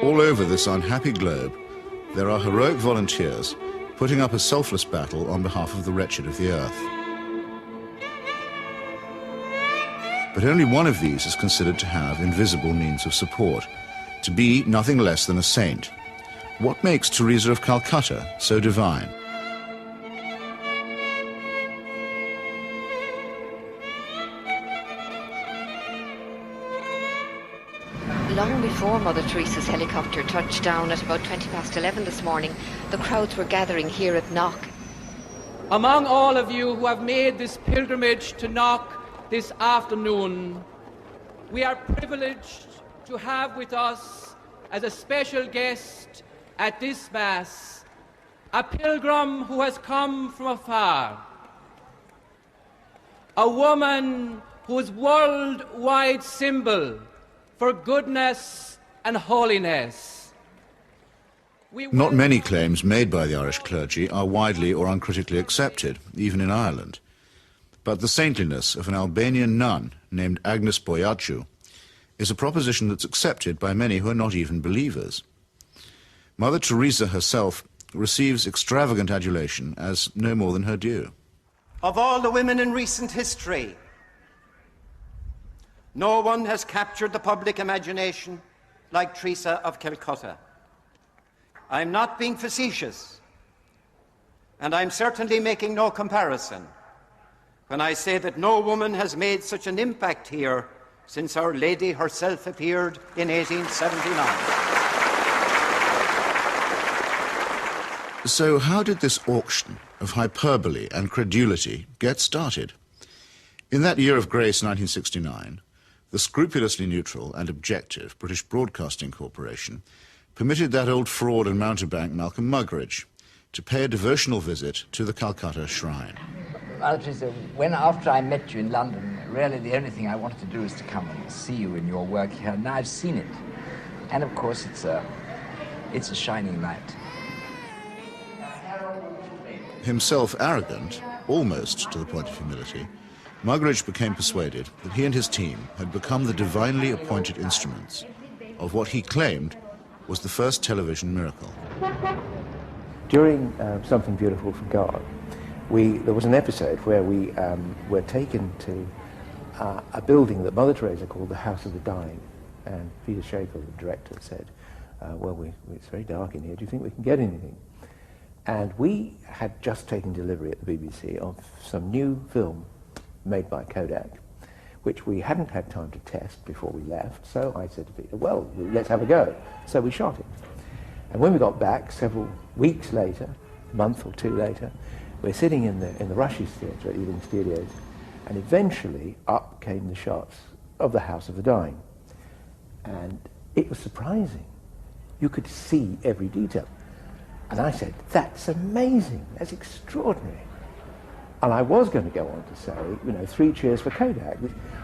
All over this unhappy globe, there are heroic volunteers putting up a selfless battle on behalf of the wretched of the earth. But only one of these is considered to have invisible means of support, to be nothing less than a saint. What makes Teresa of Calcutta so divine? Long before Mother Teresa's helicopter touched down at about 11:20 this morning, the crowds were gathering here at Knock. Among all of you who have made this pilgrimage to Knock this afternoon, we are privileged to have with us as a special guest at this Mass a pilgrim who has come from afar, a woman whose worldwide symbol for goodness and holiness. Not many claims made by the Irish clergy are widely or uncritically accepted, even in Ireland. But the saintliness of an Albanian nun named Agnes Boiaciu is a proposition that's accepted by many who are not even believers. Mother Teresa herself receives extravagant adulation as no more than her due. Of all the women in recent history, no one has captured the public imagination like Teresa of Calcutta. I'm not being facetious, and I'm certainly making no comparison when I say that no woman has made such an impact here since Our Lady herself appeared in 1879. So how did this auction of hyperbole and credulity get started? In that year of grace, 1969, the scrupulously neutral and objective British Broadcasting Corporation permitted that old fraud and mountebank Malcolm Muggeridge to pay a devotional visit to the Calcutta Shrine. Mother Teresa, after I met you in London, really the only thing I wanted to do is to come and see you in your work here. Now I've seen it. And of course it's a shining light. Himself arrogant, almost to the point of humility, Muggeridge became persuaded that he and his team had become the divinely appointed instruments of what he claimed was the first television miracle. During Something Beautiful from God, there was an episode where we were taken to a building that Mother Teresa called the House of the Dying, and Peter Schaefer, the director, said, it's very dark in here, do you think we can get anything? And we had just taken delivery at the BBC of some new film made by Kodak, which we hadn't had time to test before we left, so I said to Peter, well, let's have a go. So we shot it. And when we got back, several weeks later, a month or two later, we're sitting in the Rushes Theatre at Ealing Studios, and eventually up came the shots of the House of the Dying. And it was surprising. You could see every detail. And I said, that's amazing, that's extraordinary. And I was going to go on to say, 3 cheers for Kodak.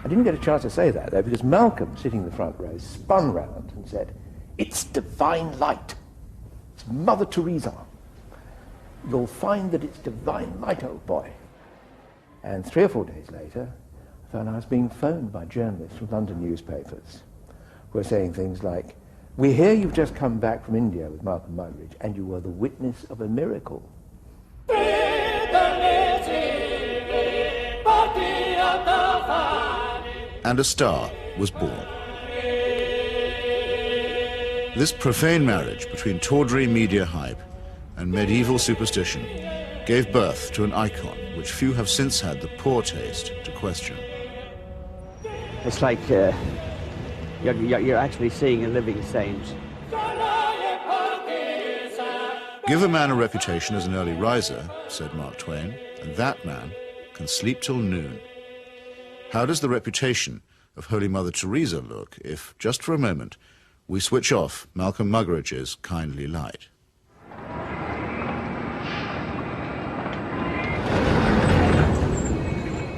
I didn't get a chance to say that, though, because Malcolm, sitting in the front row, spun round and said, it's divine light. It's Mother Teresa. You'll find that it's divine light, old boy. And 3 or 4 days later, I found I was being phoned by journalists from London newspapers who were saying things like, we hear you've just come back from India with Malcolm Muggeridge, and you were the witness of a miracle. And a star was born. This profane marriage between tawdry media hype and medieval superstition gave birth to an icon which few have since had the poor taste to question. It's like you're actually seeing a living saint. Give a man a reputation as an early riser, said Mark Twain, and that man can sleep till noon. How does the reputation of Holy Mother Teresa look if, just for a moment, we switch off Malcolm Muggeridge's kindly light?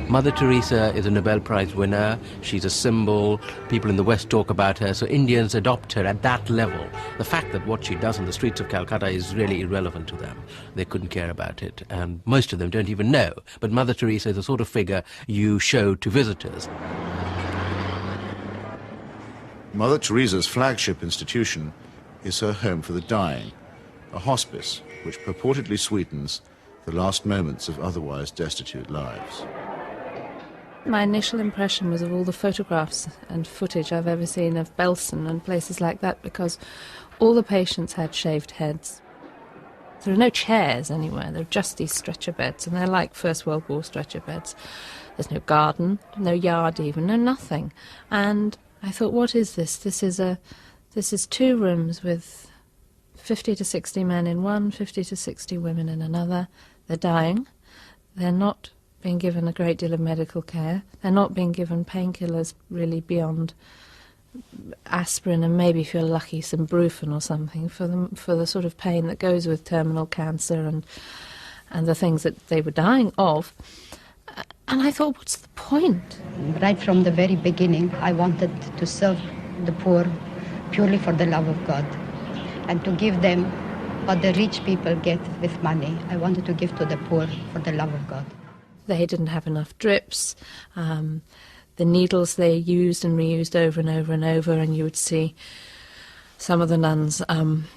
Mother Teresa is a Nobel Prize winner. She's a symbol. People in the West talk about her, so Indians adopt her at that level. The fact that what she does on the streets of Calcutta is really irrelevant to them. They couldn't care about it, and most of them don't even know. But Mother Teresa is the sort of figure you show to visitors. Mother Teresa's flagship institution is her home for the dying, a hospice which purportedly sweetens the last moments of otherwise destitute lives. My initial impression was of all the photographs and footage I've ever seen of Belsen and places like that, because all the patients had shaved heads. There are no chairs anywhere, there are just these stretcher beds, and they're like First World War stretcher beds. There's no garden, no yard even, no nothing. And I thought, what is this? This is 2 rooms with 50 to 60 men in one, 50 to 60 women in another. They're dying. They're not being given a great deal of medical care. They're not being given painkillers really beyond aspirin and maybe, if you're lucky, some Brufen or something for the sort of pain that goes with terminal cancer and the things that they were dying of. And I thought, what's the point? Right from the very beginning, I wanted to serve the poor purely for the love of God and to give them what the rich people get with money. I wanted to give to the poor for the love of God. They didn't have enough drips. The needles they used and reused over and over and over, and you would see some of the nuns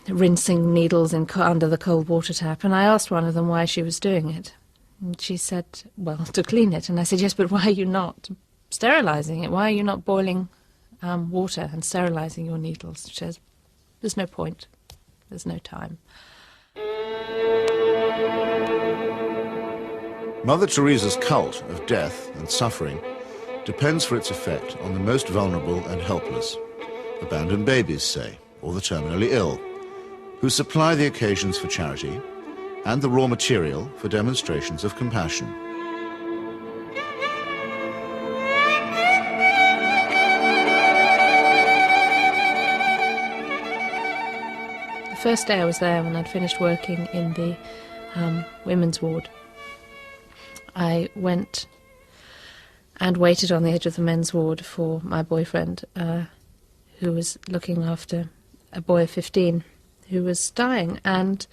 rinsing needles under the cold water tap. And I asked one of them why she was doing it. And she said, well, to clean it. And I said, yes, but why are you not sterilising it? Why are you not boiling water and sterilising your needles? She says, there's no point. There's no time. Mother Teresa's cult of death and suffering depends for its effect on the most vulnerable and helpless, abandoned babies, say, or the terminally ill, who supply the occasions for charity and the raw material for demonstrations of compassion. The first day I was there, when I'd finished working in the women's ward, I went and waited on the edge of the men's ward for my boyfriend, who was looking after a boy of 15 who was dying. And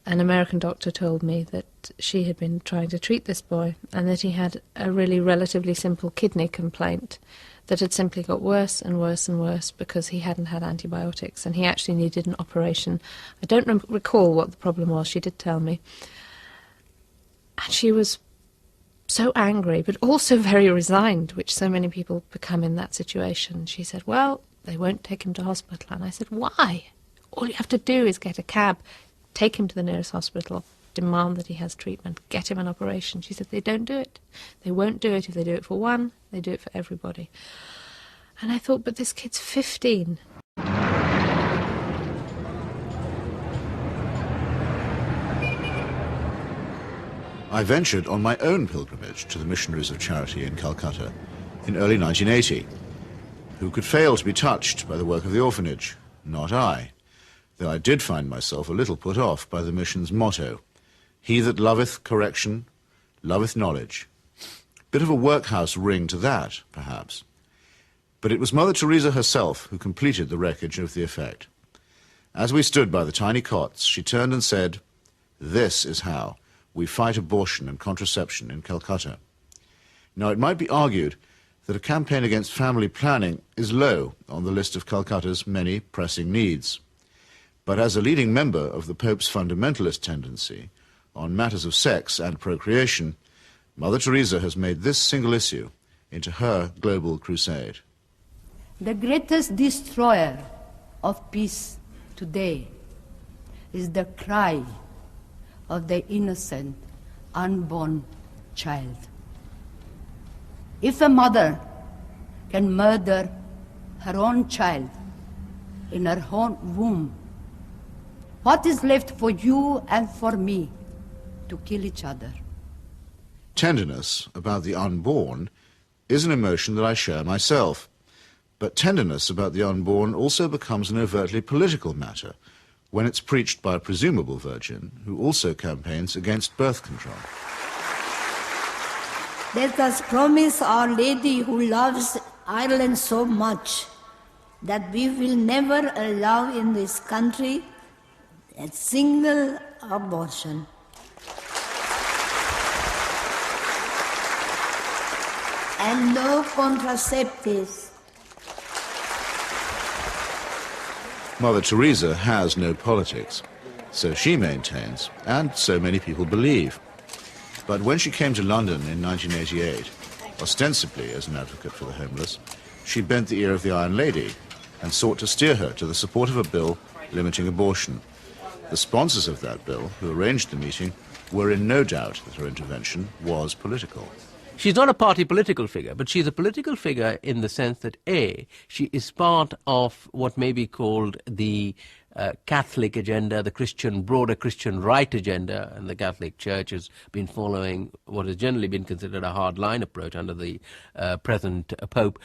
an American doctor told me that she had been trying to treat this boy and that he had a really relatively simple kidney complaint that had simply got worse and worse and worse because he hadn't had antibiotics, and he actually needed an operation. I don't recall what the problem was. She did tell me. And she was so angry, but also very resigned, which so many people become in that situation. She said, well, they won't take him to hospital. And I said, why? All you have to do is get a cab, take him to the nearest hospital, demand that he has treatment, get him an operation. She said, they don't do it. They won't do it. If they do it for one, they do it for everybody. And I thought, but this kid's 15. I ventured on my own pilgrimage to the Missionaries of Charity in Calcutta in early 1980. Who could fail to be touched by the work of the orphanage? Not I, though I did find myself a little put off by the mission's motto, he that loveth correction, loveth knowledge. Bit of a workhouse ring to that, perhaps. But it was Mother Teresa herself who completed the wreckage of the effect. As we stood by the tiny cots, she turned and said, this is how we fight abortion and contraception in Calcutta. Now, it might be argued that a campaign against family planning is low on the list of Calcutta's many pressing needs. But as a leading member of the Pope's fundamentalist tendency on matters of sex and procreation, Mother Teresa has made this single issue into her global crusade. The greatest destroyer of peace today is the cry of the innocent, unborn child. If a mother can murder her own child in her own womb, what is left for you and for me to kill each other? Tenderness about the unborn is an emotion that I share myself. But tenderness about the unborn also becomes an overtly political matter when it's preached by a presumable virgin who also campaigns against birth control. Let us promise Our Lady, who loves Ireland so much, that we will never allow in this country a single abortion. And no contraceptives. Mother Teresa has no politics, so she maintains, and so many people believe. But when she came to London in 1988, ostensibly as an advocate for the homeless, she bent the ear of the Iron Lady and sought to steer her to the support of a bill limiting abortion. The sponsors of that bill, who arranged the meeting, were in no doubt that her intervention was political. She's not a party political figure, but she's a political figure in the sense that, A, she is part of what may be called the Catholic agenda, the broader Christian right agenda, and the Catholic Church has been following what has generally been considered a hard-line approach under the present Pope.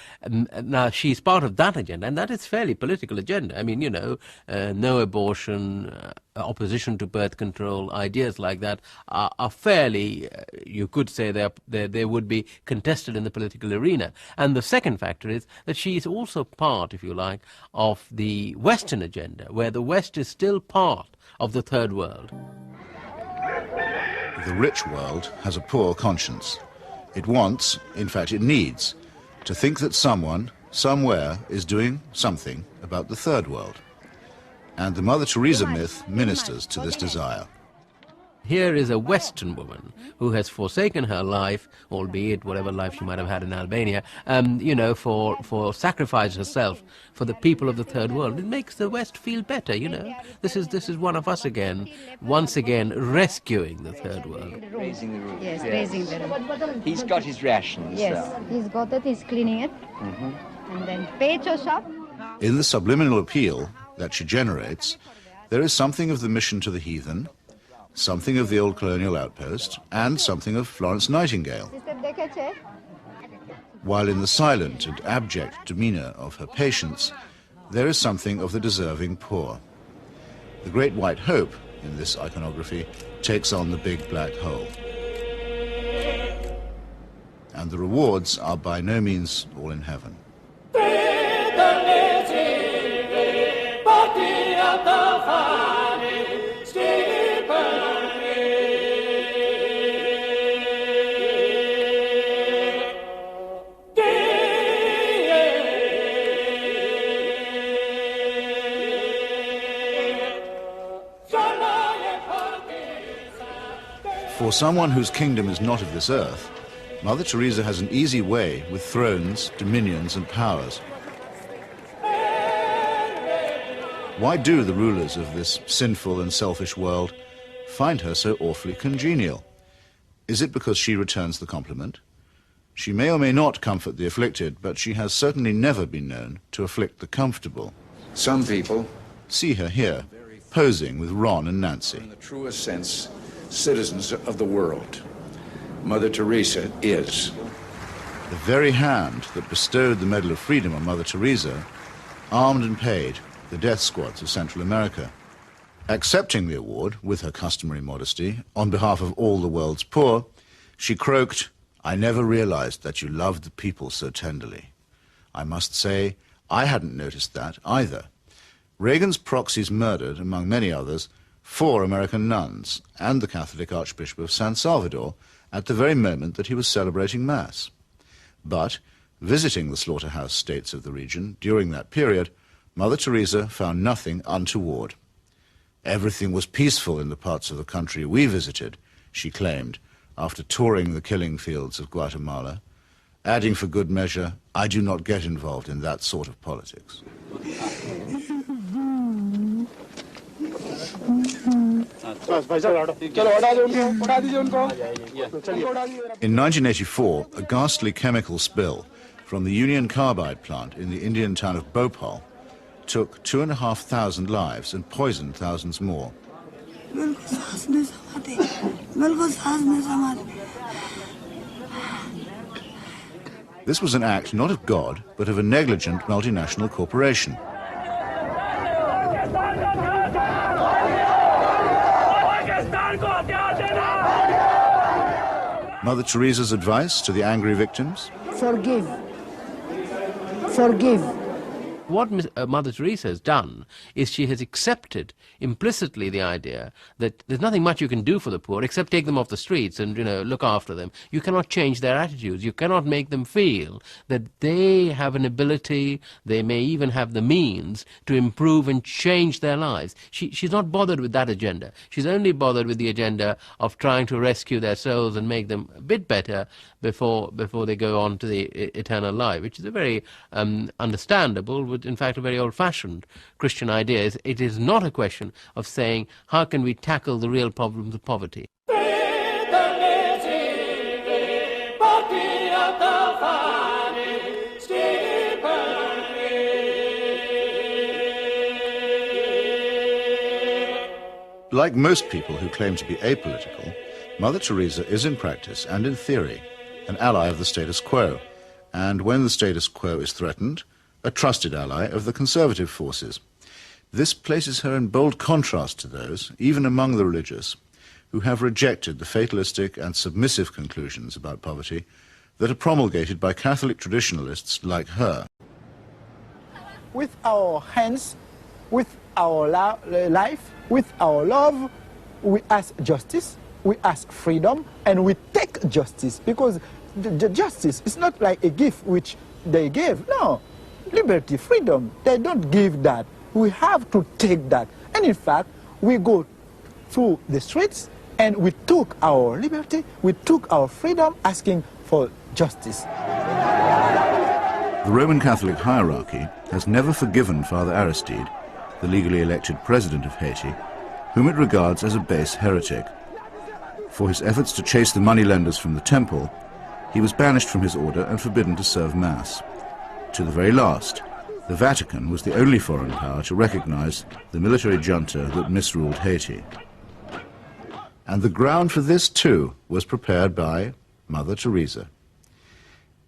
Now, she's part of that agenda, and that is fairly political agenda. I mean, you know, no abortion, opposition to birth control, ideas like that are fairly, you could say they would be contested in the political arena. And the second factor is that she is also part, if you like, of the Western agenda, where the West is still part of the third world. The rich world has a poor conscience. It wants, in fact it needs, to think that someone, somewhere, is doing something about the third world. And the Mother Teresa myth ministers to this desire. Here is a Western woman who has forsaken her life, albeit whatever life she might have had in Albania, you know, for sacrifice herself for the people of the third world. It makes the West feel better, you know. This is one of us again, once again rescuing the third world. Raising the roof. Yes, raising the roof. He's got his rations. Yes, he's got it, he's cleaning it. And then pecho shop. In the subliminal appeal that she generates, there is something of the mission to the heathen, something of the old colonial outpost, and something of Florence Nightingale. While in the silent and abject demeanour of her patients, there is something of the deserving poor. The Great White Hope, in this iconography, takes on the big black hole. And the rewards are by no means all in heaven. For someone whose kingdom is not of this earth, Mother Teresa has an easy way with thrones, dominions, and powers. Why do the rulers of this sinful and selfish world find her so awfully congenial? Is it because she returns the compliment? She may or may not comfort the afflicted, but she has certainly never been known to afflict the comfortable. Some people see her here, posing with Ron and Nancy. In the truest sense, citizens of the world. Mother Teresa is. The very hand that bestowed the Medal of Freedom on Mother Teresa armed and paid the death squads of Central America. Accepting the award, with her customary modesty, on behalf of all the world's poor, she croaked, "I never realized that you loved the people so tenderly." I must say, I hadn't noticed that either. Reagan's proxies murdered, among many others, 4 American nuns and the Catholic Archbishop of San Salvador at the very moment that he was celebrating Mass. But, visiting the slaughterhouse states of the region during that period, Mother Teresa found nothing untoward. Everything was peaceful in the parts of the country we visited, she claimed, after touring the killing fields of Guatemala, adding for good measure, "I do not get involved in that sort of politics." In 1984, a ghastly chemical spill from the Union Carbide plant in the Indian town of Bhopal took 2,500 lives and poisoned thousands more. This was an act not of God, but of a negligent multinational corporation. Mother Teresa's advice to the angry victims? Forgive. Forgive. what Mother Teresa has done is she has accepted implicitly the idea that there's nothing much you can do for the poor except take them off the streets and, look after them. You cannot change their attitudes. You cannot make them feel that they have an ability, they may even have the means to improve and change their lives. She's not bothered with that agenda. She's only bothered with the agenda of trying to rescue their souls and make them a bit better before they go on to the eternal life, which is a very understandable, but in fact a very old-fashioned Christian idea. It is not a question of saying, how can we tackle the real problems of poverty? Like most people who claim to be apolitical, Mother Teresa is in practice and in theory an ally of the status quo, and when the status quo is threatened, a trusted ally of the conservative forces. This places her in bold contrast to those, even among the religious, who have rejected the fatalistic and submissive conclusions about poverty that are promulgated by Catholic traditionalists like her. With our hands, with our life, with our love, we ask justice, we ask freedom, and we take justice, because the justice is not like a gift which they gave. No, liberty, freedom, they don't give that. We have to take that. And in fact, we go through the streets and we took our liberty, we took our freedom, asking for justice. The Roman Catholic hierarchy has never forgiven Father Aristide, the legally elected president of Haiti, whom it regards as a base heretic. For his efforts to chase the moneylenders from the temple, he was banished from his order and forbidden to serve Mass. To the very last, the Vatican was the only foreign power to recognize the military junta that misruled Haiti. And the ground for this, too, was prepared by Mother Teresa.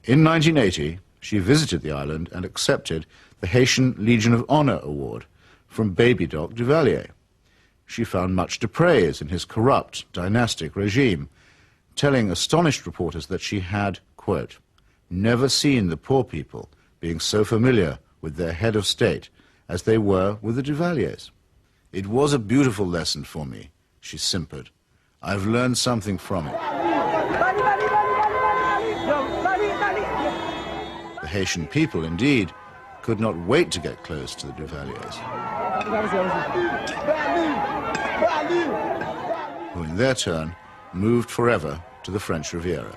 In 1980, she visited the island and accepted the Haitian Legion of Honor Award from Baby Doc Duvalier. She found much to praise in his corrupt, dynastic regime, telling astonished reporters that she had, quote, never seen the poor people being so familiar with their head of state as they were with the Duvaliers. It was a beautiful lesson for me, she simpered. I've learned something from it. The Haitian people, indeed, could not wait to get close to the Duvaliers, who in their turn moved forever to the French Riviera.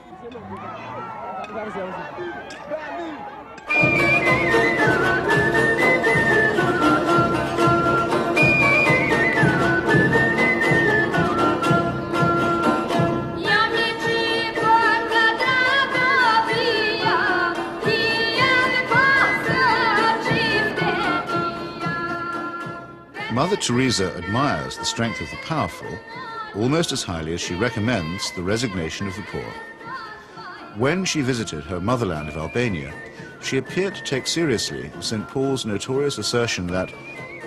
Mother Teresa admires the strength of the powerful almost as highly as she recommends the resignation of the poor. When she visited her motherland of Albania, she appeared to take seriously St. Paul's notorious assertion that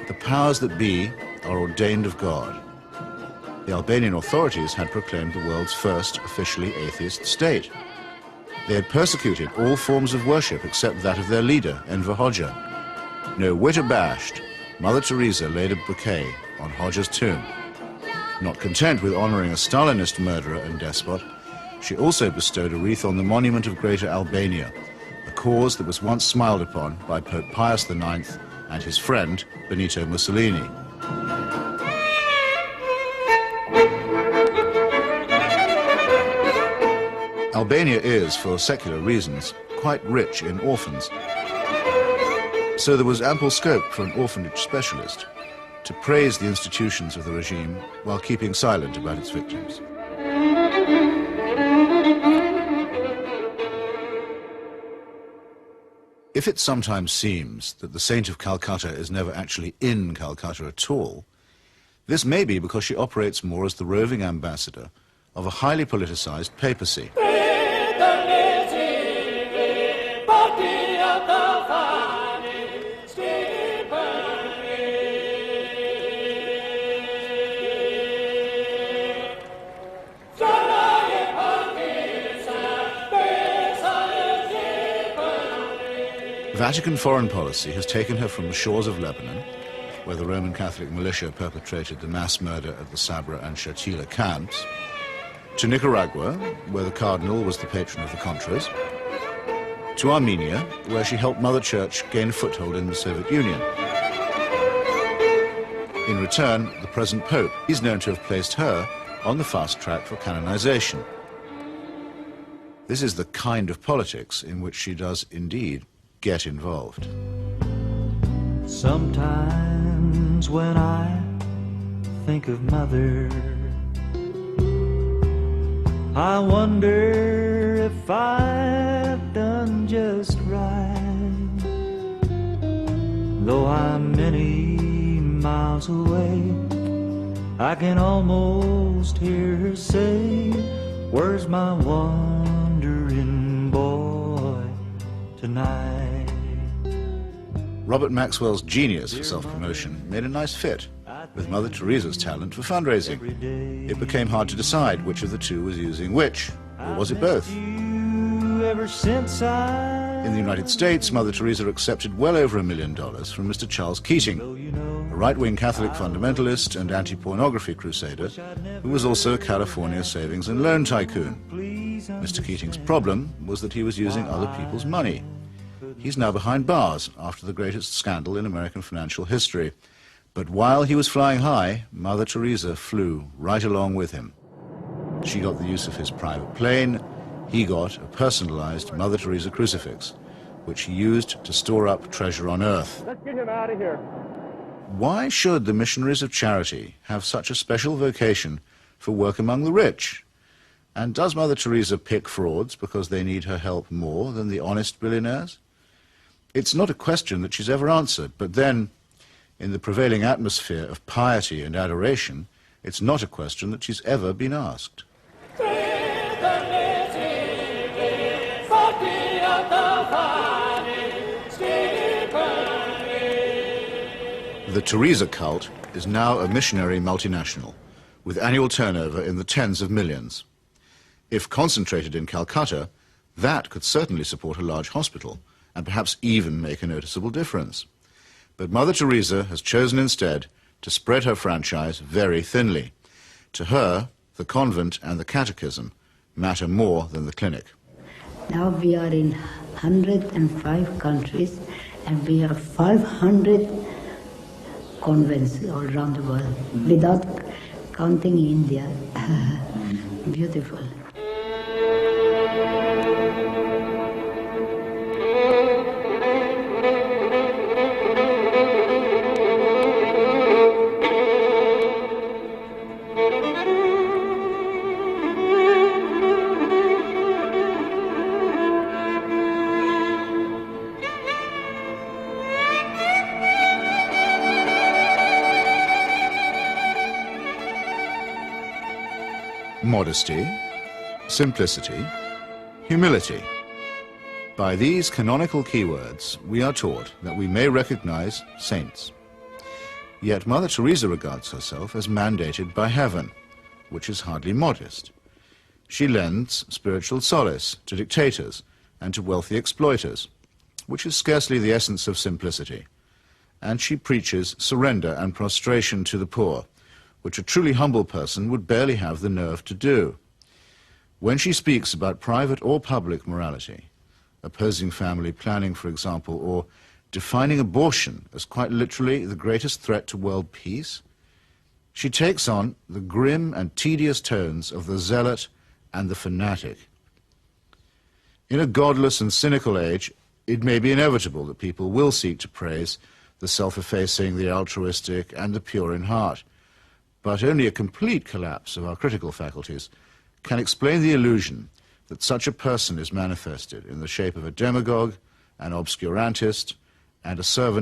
the powers that be are ordained of God. The Albanian authorities had proclaimed the world's first officially atheist state. They had persecuted all forms of worship except that of their leader, Enver Hoxha. No whit abashed, Mother Teresa laid a bouquet on Hoxha's tomb. Not content with honoring a Stalinist murderer and despot, she also bestowed a wreath on the monument of Greater Albania, a cause that was once smiled upon by Pope Pius IX and his friend, Benito Mussolini. Albania is, for secular reasons, quite rich in orphans. So there was ample scope for an orphanage specialist to praise the institutions of the regime while keeping silent about its victims. If it sometimes seems that the Saint of Calcutta is never actually in Calcutta at all, this may be because she operates more as the roving ambassador of a highly politicized papacy. Vatican foreign policy has taken her from the shores of Lebanon, where the Roman Catholic militia perpetrated the mass murder at the Sabra and Shatila camps, to Nicaragua, where the cardinal was the patron of the Contras, to Armenia, where she helped Mother Church gain a foothold in the Soviet Union. In return, the present Pope is known to have placed her on the fast track for canonization. This is the kind of politics in which she does indeed get involved. Sometimes when I think of Mother, I wonder if I've done just right. Though I'm many miles away, I can almost hear her say, "Where's my wandering boy tonight?" Robert Maxwell's genius for self-promotion made a nice fit with Mother Teresa's talent for fundraising. It became hard to decide which of the two was using which, or was it both? In the United States, Mother Teresa accepted well over $1 million from Mr. Charles Keating, a right-wing Catholic fundamentalist and anti-pornography crusader who was also a California savings and loan tycoon. Mr. Keating's problem was that he was using other people's money. He's now behind bars after the greatest scandal in American financial history. But while he was flying high, Mother Teresa flew right along with him. She got the use of his private plane. He got a personalized Mother Teresa crucifix, which he used to store up treasure on earth. Let's get him out of here. Why should the missionaries of charity have such a special vocation for work among the rich? And does Mother Teresa pick frauds because they need her help more than the honest billionaires? It's not a question that she's ever answered, but then, in the prevailing atmosphere of piety and adoration, it's not a question that she's ever been asked. The Teresa cult is now a missionary multinational, with annual turnover in the tens of millions. If concentrated in Calcutta, that could certainly support a large hospital, and perhaps even make a noticeable difference. But Mother Teresa has chosen instead to spread her franchise very thinly. To her, the convent and the catechism matter more than the clinic. Now we are in 105 countries and we have 500 convents all around the world, without counting India. Beautiful. Modesty, simplicity, humility. By these canonical keywords, we are taught that we may recognize saints. Yet Mother Teresa regards herself as mandated by heaven, which is hardly modest. She lends spiritual solace to dictators and to wealthy exploiters, which is scarcely the essence of simplicity. And she preaches surrender and prostration to the poor, which a truly humble person would barely have the nerve to do. When she speaks about private or public morality, opposing family planning, for example, or defining abortion as quite literally the greatest threat to world peace, she takes on the grim and tedious tones of the zealot and the fanatic. In a godless and cynical age, it may be inevitable that people will seek to praise the self-effacing, the altruistic, and the pure in heart. But only a complete collapse of our critical faculties can explain the illusion that such a person is manifested in the shape of a demagogue, an obscurantist, and a servant